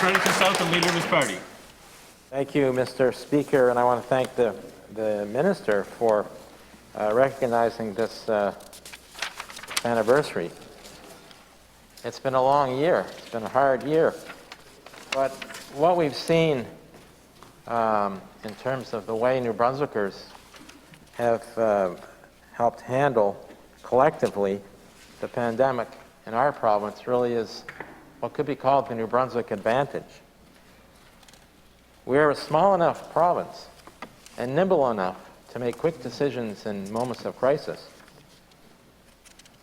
Fredericton South and leader of his party. Thank you, Mr. Speaker, and I want to thank the minister for recognizing this anniversary. It's been a long year. It's been a hard year. But what we've seen in terms of the way New Brunswickers have helped handle collectively the pandemic in our province really is what could be called the New Brunswick advantage. We're a small enough province and nimble enough to make quick decisions in moments of crisis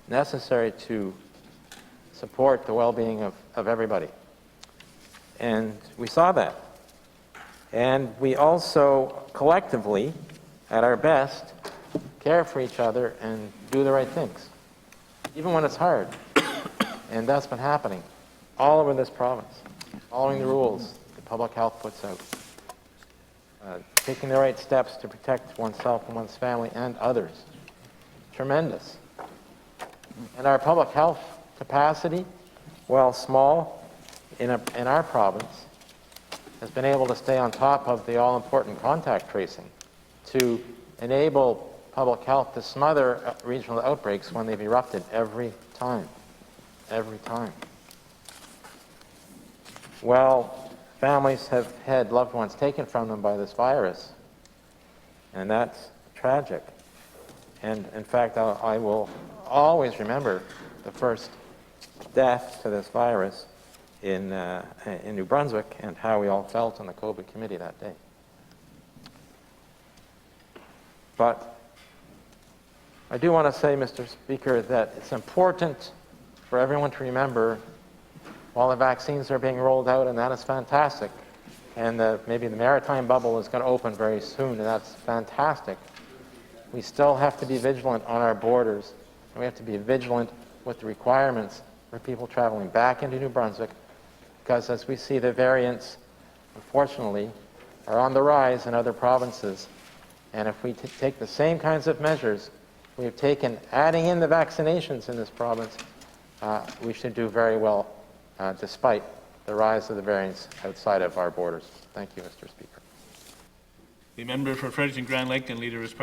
necessary to support the well-being of everybody. And we saw that. And we also collectively, at our best, care for each other and do the right things, even when it's hard. And that's been happening all over this province, following the rules the public health puts out, taking the right steps to protect oneself and one's family and others. Tremendous. And our public health capacity, while small in our province, has been able to stay on top of the all-important contact tracing to enable public health to smother regional outbreaks when they've erupted every time. Every time. Well, families have had loved ones taken from them by this virus, and that's tragic. And in fact, I will always remember the first death to this virus in New Brunswick and how we all felt on the COVID committee that day. But I do want to say, Mr. Speaker, that it's important for everyone to remember while the vaccines are being rolled out, and that is fantastic, and maybe the maritime bubble is going to open very soon, and that's fantastic. We still have to be vigilant on our borders, and we have to be vigilant with the requirements for people traveling back into New Brunswick, because as we see, the variants, unfortunately, are on the rise in other provinces. And if we take the same kinds of measures we have taken, adding in the vaccinations in this province, we should do very well despite the rise of the variants outside of our borders. Thank you, Mr. Speaker. The member for Fredericton Grand Lake and leader of his party.